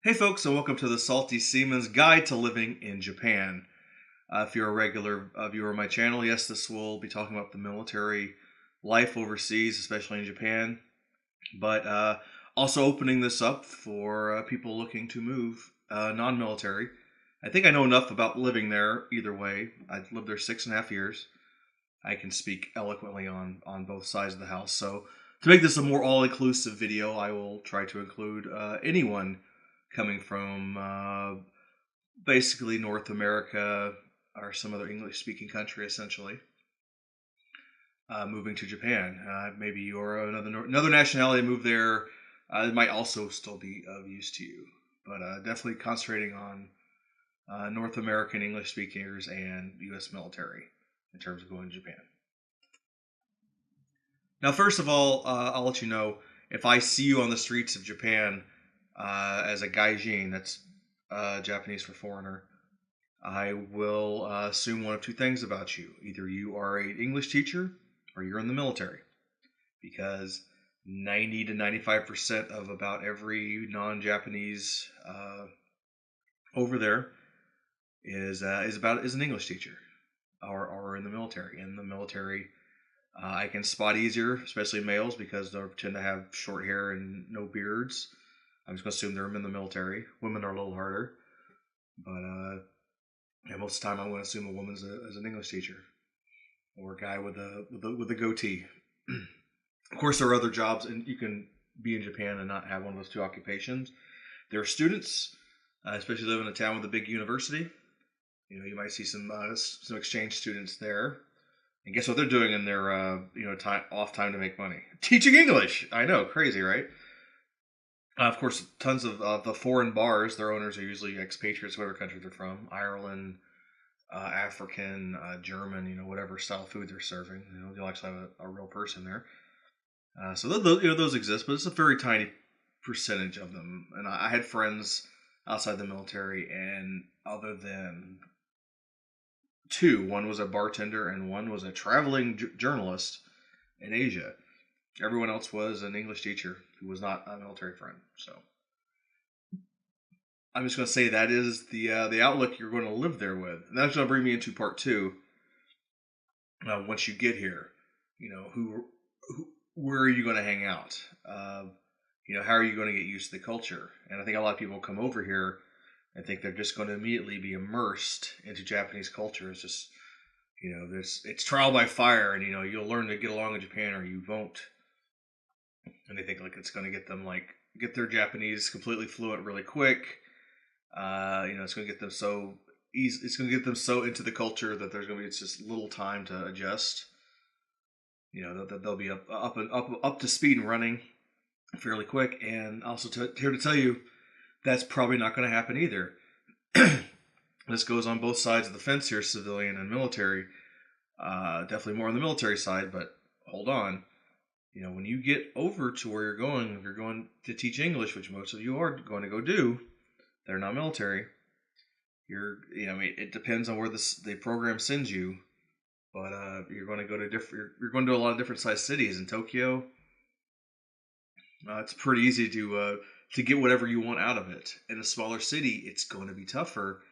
Hey folks, and welcome to the Salty Seaman's Guide to Living in Japan. If you're a regular viewer of my channel, yes, this will be talking about the military life overseas, especially in Japan, but also opening this up for people looking to move non-military. I think I know enough about living there either way. I lived there 6.5 years. I can speak eloquently on both sides of the house. So to make this a more all-inclusive video, I will try to include anyone coming from basically North America or some other English-speaking country, essentially, moving to Japan. Maybe you're another nationality moved there. It might also still be of use to you, but definitely concentrating on North American English speakers and U.S. military in terms of going to Japan. Now, first of all, I'll let you know if I see you on the streets of Japan as a gaijin, that's Japanese for foreigner, I will assume one of two things about you. Either you are an English teacher or you're in the military. Because 90 to 95% of about every non-Japanese over there is an English teacher or in the military. In the military, I can spot easier, especially males, because they tend to have short hair and no beards. I'm just going to assume they're in the military. Women are a little harder. But yeah, most of the time I'm going to assume a woman is an English teacher or a guy with a goatee. Of course, there are other jobs, and you can be in Japan and not have one of those two occupations. There are students, especially living in a town with a big university. You might see some exchange students there. And guess what they're doing in their off time to make money? Teaching English. I know, crazy, right? Of course, tons of the foreign bars. Their owners are usually expatriates, whatever country they're from, Ireland, African, German, whatever style food they're serving. You'll actually have a real person there. So those exist, but it's a very tiny percentage of them. And I had friends outside the military, and other than two, one was a bartender and one was a traveling journalist in Asia. Everyone else was an English teacher who was not a military friend. So I'm just going to say that is the outlook you're going to live there with. And that's going to bring me into part two. Once you get here, where are you going to hang out? How are you going to get used to the culture? And I think a lot of people come over here and think they're just going to immediately be immersed into Japanese culture. It's just, it's trial by fire, and you'll learn to get along in Japan or you won't. And they think like it's going to get their Japanese completely fluent really quick. It's going to get them so easy. It's going to get them so into the culture that there's going to be just little time to adjust. They'll be up to speed and running fairly quick. And also here to tell you, that's probably not going to happen either. This goes on both sides of the fence here, civilian and military. Definitely more on the military side, but hold on. When you get over to where you're going, if you're going to teach English, which most of you are going to go do, they're not military. It depends on where the program sends you, but you're going to go to you're going to a lot of different sized cities. In Tokyo, it's pretty easy to get whatever you want out of it. In a smaller city, it's going to be tougher.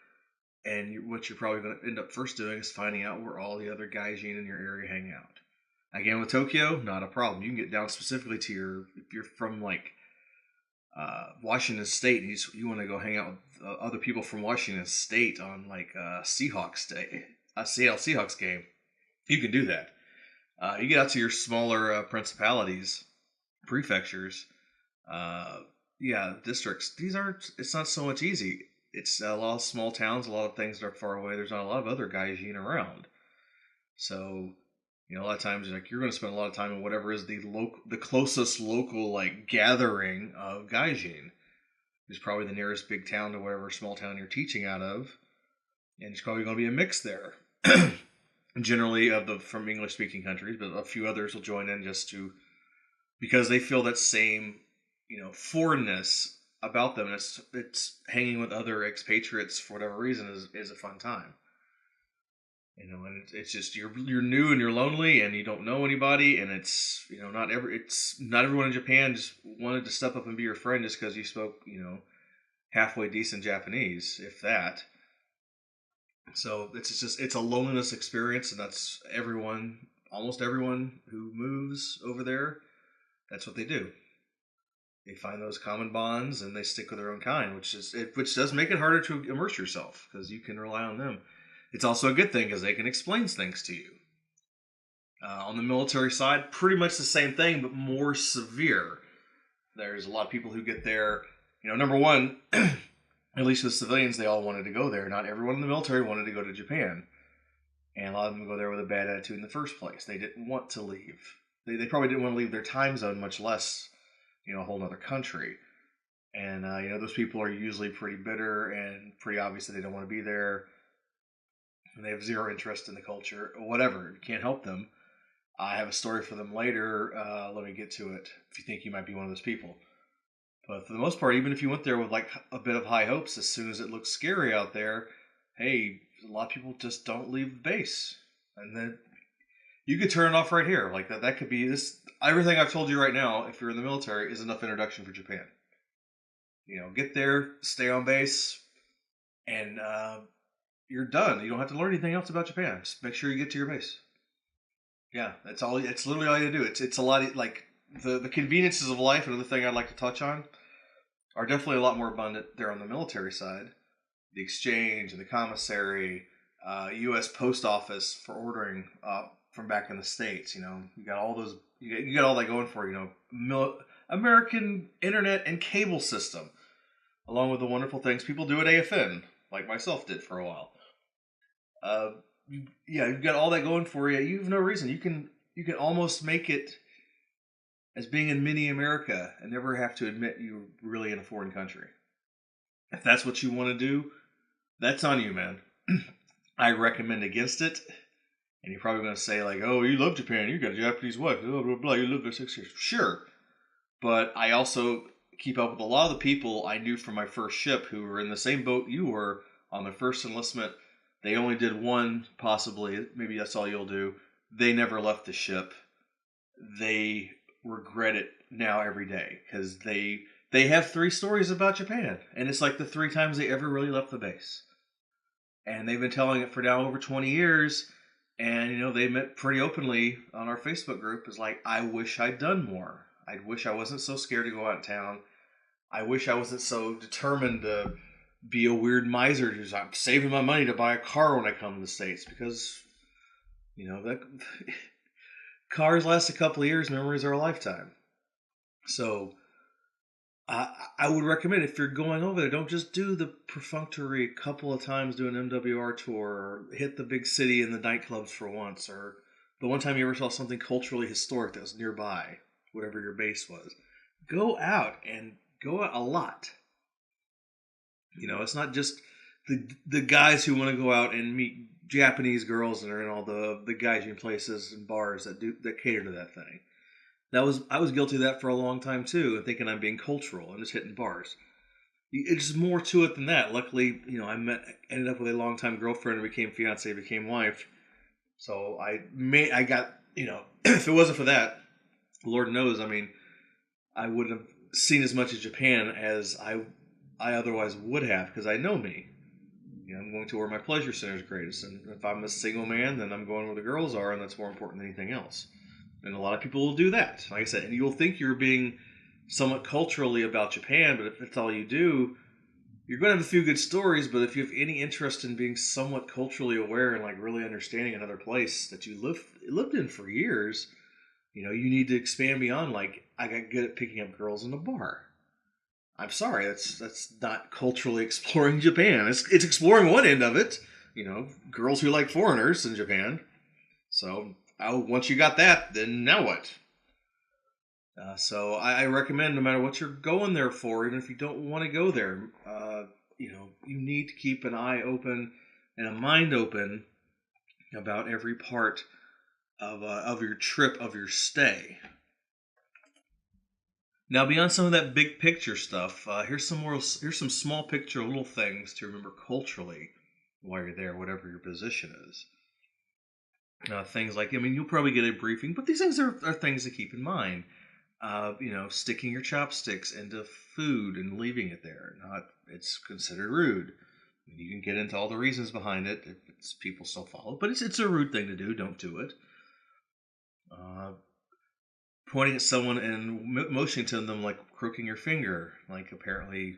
And what you're probably going to end up first doing is finding out where all the other gaijin in your area hang out. Again, with Tokyo, not a problem. You can get down specifically to if you're from like Washington State and you want to go hang out with other people from Washington State on like Seahawks Day, a Seattle Seahawks game, you can do that. You get out to your smaller principalities, prefectures, districts. It's not so much easy. It's a lot of small towns, a lot of things that are far away. There's not a lot of other gaijin around. So, a lot of times you're going to spend a lot of time in whatever is the closest local like gathering of gaijin. It's probably the nearest big town to whatever small town you're teaching out of. And it's probably going to be a mix there. Generally from English speaking countries, but a few others will join in because they feel that same, foreignness about them. And it's hanging with other expatriates for whatever reason is a fun time. And it's just you're new and you're lonely and you don't know anybody, and it's not everyone in Japan just wanted to step up and be your friend just because you spoke halfway decent Japanese, if that. So it's a loneliness experience, and that's almost everyone who moves over there. That's what they do. They find those common bonds and they stick with their own kind, which does make it harder to immerse yourself because you can rely on them. It's also a good thing because they can explain things to you. On the military side, pretty much the same thing, but more severe. There's a lot of people who get there. Number one, at least with civilians, they all wanted to go there. Not everyone in the military wanted to go to Japan. And a lot of them go there with a bad attitude in the first place. They didn't want to leave. They probably didn't want to leave their time zone, much less, a whole other country. And, those people are usually pretty bitter and pretty obvious that they don't want to be there. And they have zero interest in the culture or whatever. You can't help them. I have a story for them later. Let me get to it if you think you might be one of those people. But for the most part, even if you went there with like a bit of high hopes, as soon as it looks scary out there, hey, a lot of people just don't leave the base. And then you could turn it off right here. Like that could be this. Everything I've told you right now, if you're in the military, is enough introduction for Japan. Get there, stay on base, and you're done. You don't have to learn anything else about Japan. Just make sure you get to your base. Yeah, that's all. It's literally all you do. It's a lot of, like the conveniences of life. Another thing I'd like to touch on are definitely a lot more abundant there on the military side. The exchange and the commissary, U.S. Post Office for ordering from back in the States. You got all those. You got all that going for American internet and cable system, along with the wonderful things people do at AFN, like myself did for a while. You've got all that going for you. You have no reason. You can almost make it as being in mini America and never have to admit you're really in a foreign country. If that's what you want to do, that's on you, man. I recommend against it. And you're probably going to say, like, oh, you love Japan. You got a Japanese wife. Blah, blah, blah. You lived there 6 years. Sure. But I also keep up with a lot of the people I knew from my first ship who were in the same boat you were on their first enlistment. They only did one, possibly. Maybe that's all you'll do. They never left the ship. They regret it now every day because they have 3 stories about Japan. And it's like the 3 times they ever really left the base. And they've been telling it for now over 20 years. And, they admit pretty openly on our Facebook group is like, I wish I'd done more. I wish I wasn't so scared to go out of town. I wish I wasn't so determined to be a weird miser who's I'm saving my money to buy a car when I come to the States because, that cars last a couple of years, memories are a lifetime. So I would recommend if you're going over there, don't just do the perfunctory couple of times, do an MWR tour, or hit the big city and the nightclubs for once, or the one time you ever saw something culturally historic that was nearby, whatever your base was. Go out and go out a lot. It's not just the guys who want to go out and meet Japanese girls and are in all the gaijin places and bars that cater to that thing. I was guilty of that for a long time too, and thinking I'm being cultural. I'm just hitting bars. It's more to it than that. Luckily, I ended up with a longtime girlfriend and became fiance, became wife. So I got, if it wasn't for that, Lord knows, I wouldn't have seen as much of Japan as I otherwise would have because I know me. I'm going to where my pleasure center is greatest, and if I'm a single man, then I'm going where the girls are, and that's more important than anything else. And a lot of people will do that, like I said, and you'll think you're being somewhat culturally about Japan, but if that's all you do, you're going to have a few good stories, but if you have any interest in being somewhat culturally aware and like really understanding another place that you lived in for years, you need to expand beyond like, I got good at picking up girls in a bar. I'm sorry, that's not culturally exploring Japan. It's exploring one end of it, girls who like foreigners in Japan. So once you got that, then now what? So I recommend no matter what you're going there for, even if you don't want to go there, you need to keep an eye open and a mind open about every part of your trip, of your stay. Now, beyond some of that big picture stuff, here's some small picture little things to remember culturally while you're there, whatever your position is. Things like, you'll probably get a briefing, but these things are things to keep in mind. sticking your chopsticks into food and leaving it there. Not, it's considered rude. You can get into all the reasons behind it if it's people still follow, but it's a rude thing to do. Don't do it. Uh, Pointing at someone and motioning to them like crooking your finger, like apparently,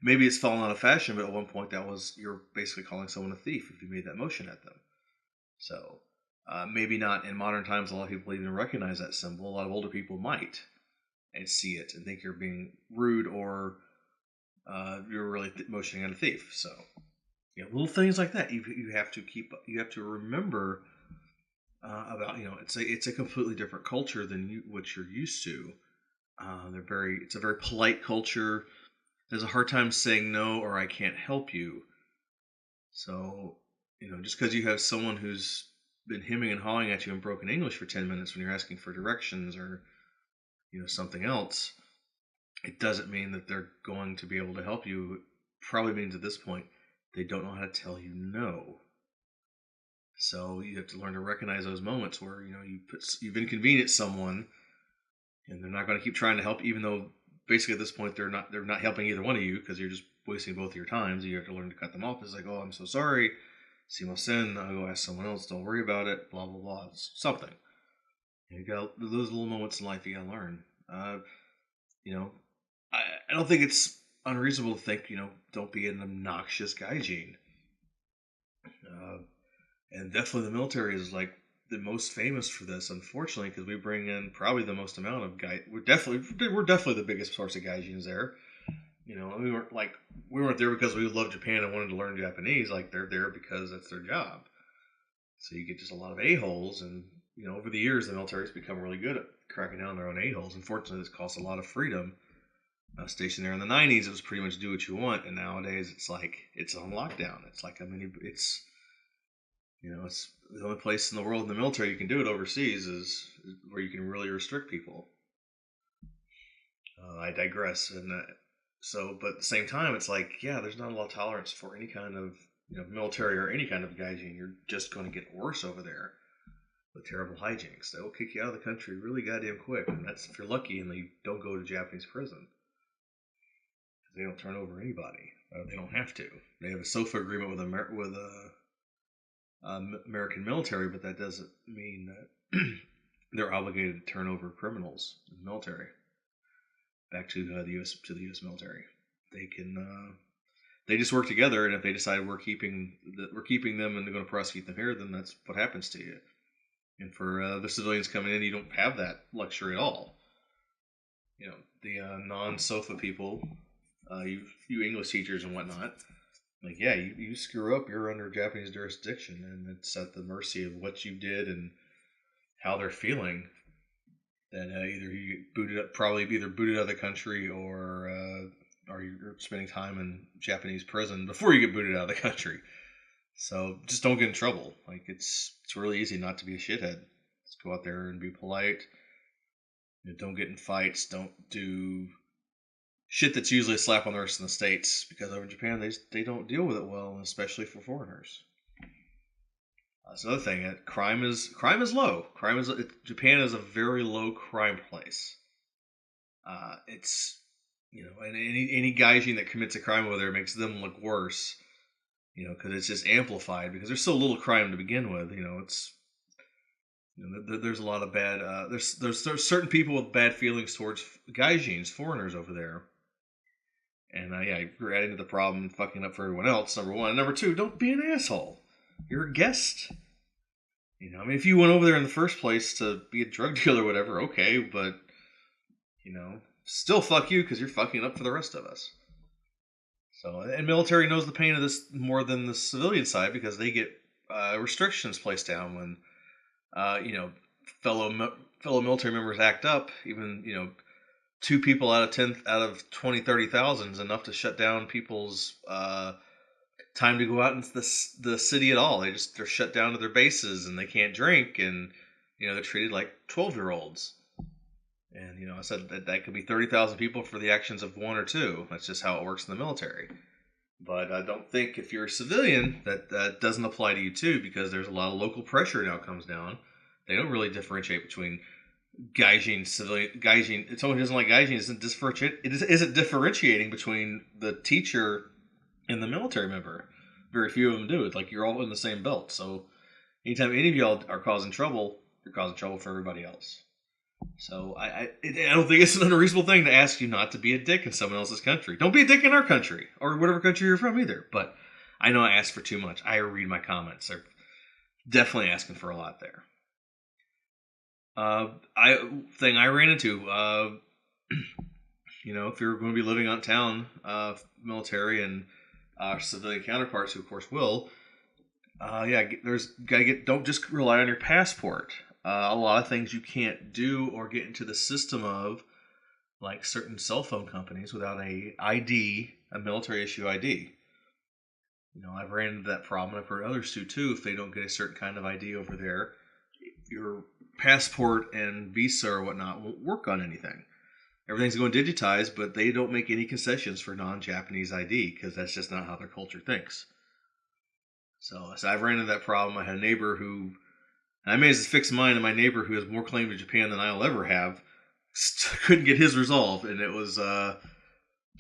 maybe it's fallen out of fashion, but at one point you're basically calling someone a thief if you made that motion at them. So maybe not in modern times. A lot of people even recognize that symbol. A lot of older people might and see it and think you're being rude or you're really motioning at a thief. So little things like that you have to remember about. It's a completely different culture than what you're used to. It's a very polite culture. There's a hard time saying no or I can't help you. So just because you have someone who's been hemming and hawing at you in broken English for 10 minutes when you're asking for directions or something else, it doesn't mean that they're going to be able to help you. It probably means at this point they don't know how to tell you no. So you have to learn to recognize those moments where you've inconvenienced someone, and they're not going to keep trying to help, even though basically at this point they're not helping either one of you because you're just wasting both of your times. You have to learn to cut them off. It's like, oh, I'm so sorry. See my sin. I'll go ask someone else. Don't worry about it. Blah blah blah. It's something. You got those little moments in life you got to learn. I don't think it's unreasonable to think, don't be an obnoxious gaijin. And definitely the military is like the most famous for this, unfortunately, because we bring in probably the most amount of guy. We're definitely the biggest source of gaijins there. We weren't there because we loved Japan and wanted to learn Japanese. Like they're there because that's their job. So you get just a lot of a-holes, and over the years the military has become really good at cracking down on their own a-holes. Unfortunately, this costs a lot of freedom. Stationed there in the 90s, it was pretty much do what you want, and nowadays it's like it's on lockdown. It's like it's the only place in the world in the military you can do it. Overseas is where you can really restrict people. I digress, and but at the same time, it's like, there's not a lot of tolerance for any kind of military or any kind of gaijin. You're just going to get worse over there with terrible hijinks. They'll kick you out of the country really goddamn quick, and that's if you're lucky and they don't go to Japanese prison. They don't turn over anybody. They don't have to. They have a SOFA agreement with American military, but that doesn't mean that they're obligated to turn over criminals in the military back to the U.S. military. They can. They just work together, and if they decide we're keeping them and they're going to prosecute them here, then that's what happens to you. And for the civilians coming in, you don't have that luxury at all. The non-SOFA people. You English teachers and whatnot, like you screw up, you're under Japanese jurisdiction, and it's at the mercy of what you did and how they're feeling. That either you get booted up, probably either booted out of the country, or you're spending time in Japanese prison before you get booted out of the country. So just don't get in trouble. Like it's really easy not to be a shithead. Just go out there and be polite. Don't get in fights. Don't do shit that's usually a slap on the wrist in the States, because over in Japan they don't deal with it well, especially for foreigners. That's another thing. Crime is low. Japan is a very low crime place. It's and any gaijin that commits a crime over there makes them look worse. Because it's just amplified because there's so little crime to begin with. It's there's a lot of bad. There's certain people with bad feelings towards gaijins, foreigners over there. And you're adding to the problem and fucking up for everyone else, number one. And number two, don't be an asshole. You're a guest. If you went over there in the first place to be a drug dealer or whatever, okay, but, still fuck you because you're fucking up for the rest of us. So, and military knows the pain of this more than the civilian side because they get restrictions placed down when, fellow military members act up, even, 2 people out of 20, 30,000 is enough to shut down people's time to go out into the city at all. They're shut down to their bases and they can't drink, and they're treated like 12-year-olds. And I said that could be 30,000 people for the actions of 1 or 2. That's just how it works in the military. But I don't think if you're a civilian that doesn't apply to you too, because there's a lot of local pressure now comes down. They don't really differentiate between gaijin, civilian, gaijin. Someone who doesn't like gaijin isn't differentiating between the teacher and the military member. Very few of them do. It's like you're all in the same belt. So anytime any of y'all are causing trouble, you're causing trouble for everybody else. So I don't think it's an unreasonable thing to ask you not to be a dick in someone else's country. Don't be a dick in our country or whatever country you're from either. But I know I asked for too much. I read my comments. They're definitely asking for a lot there. I ran into, if you're going to be living out town, military and civilian counterparts who of course will, don't just rely on your passport. A lot of things you can't do or get into the system of, like certain cell phone companies, without a military issue ID. I've ran into that problem. I've heard others too. If they don't get a certain kind of ID over there, your passport and visa or whatnot won't work on anything. Everything's going digitized, but they don't make any concessions for non-Japanese ID because that's just not how their culture thinks. So I've ran into that problem. I had a neighbor who, and I managed to fix mine, and my neighbor who has more claim to Japan than I'll ever have couldn't get his resolved, and it was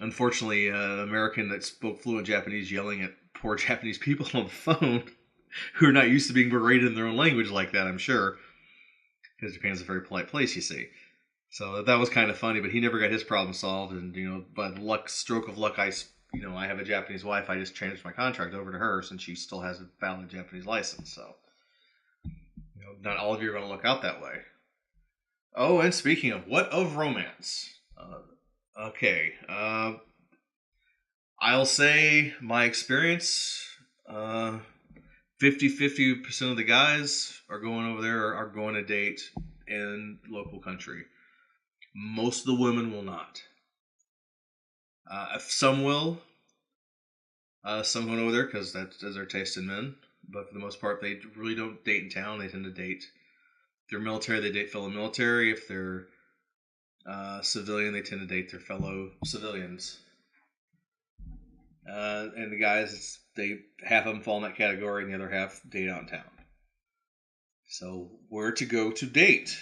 unfortunately an American that spoke fluent Japanese yelling at poor Japanese people on the phone who are not used to being berated in their own language like that, I'm sure. Because Japan's a very polite place, you see. So that was kind of funny, but he never got his problem solved. And, by the stroke of luck, I have a Japanese wife. I just changed my contract over to her since she still has a valid Japanese license. So, not all of you are going to look out that way. Oh, and speaking of, what of romance? Okay. I'll say my experience, 50% of the guys are going over there are going to date in local country. Most of the women will not. Some will. Some going over there because that's their taste in men. But for the most part, they really don't date in town. They tend to date. If they're military, they date fellow military. If they're civilian, they tend to date their fellow civilians. And the guys, half of them fall in that category, and the other half date out in town. So where to go to date?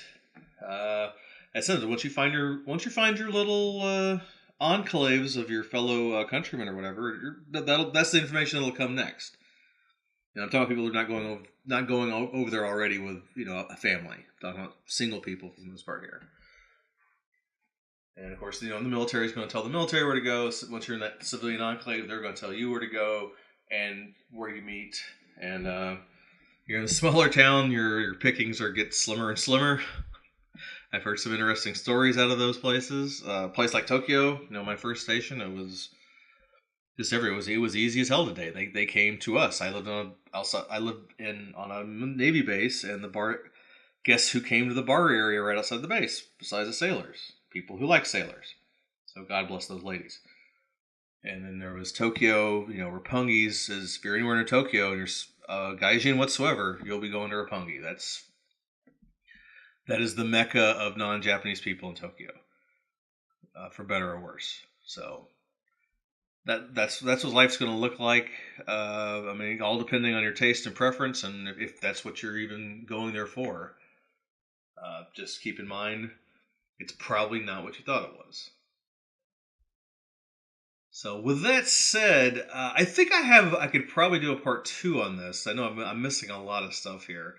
As said, once you find your little enclaves of your fellow countrymen or whatever, that's the information that'll come next. I'm talking about people who are not going over there already with a family. I'm talking about single people for the most part here. And of course, the military is going to tell the military where to go. So once you're in that civilian enclave, they're going to tell you where to go and where you meet. And you're in a smaller town, your pickings get slimmer and slimmer. I've heard some interesting stories out of those places. A place like Tokyo, my first station, it was just everywhere. It was easy as hell to date. They came to us. I lived on a Navy base, and the bar. Guess who came to the bar area right outside the base? Besides the sailors. People who like sailors. So God bless those ladies. And then there was Tokyo, Roppongi is, if you're anywhere in Tokyo and you're gaijin whatsoever, you'll be going to Roppongi. That is the mecca of non-Japanese people in Tokyo, for better or worse. So that's what life's going to look like. All depending on your taste and preference, and if that's what you're even going there for. Just keep in mind, it's probably not what you thought it was. So with that said, I think I could probably do a part 2 on this. I know I'm missing a lot of stuff here.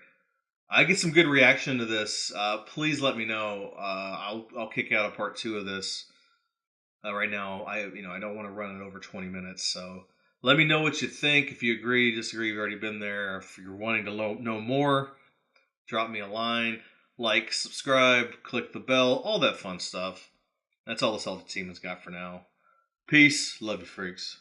I get some good reaction to this. Please let me know. I'll kick out a part 2 of this. Right now, I don't want to run it over 20 minutes. So let me know what you think. If you agree, disagree, you've already been there. If you're wanting to know more, drop me a line. Like, subscribe, click the bell, all that fun stuff. That's all the Salty Seaman's got for now. Peace. Love you, freaks.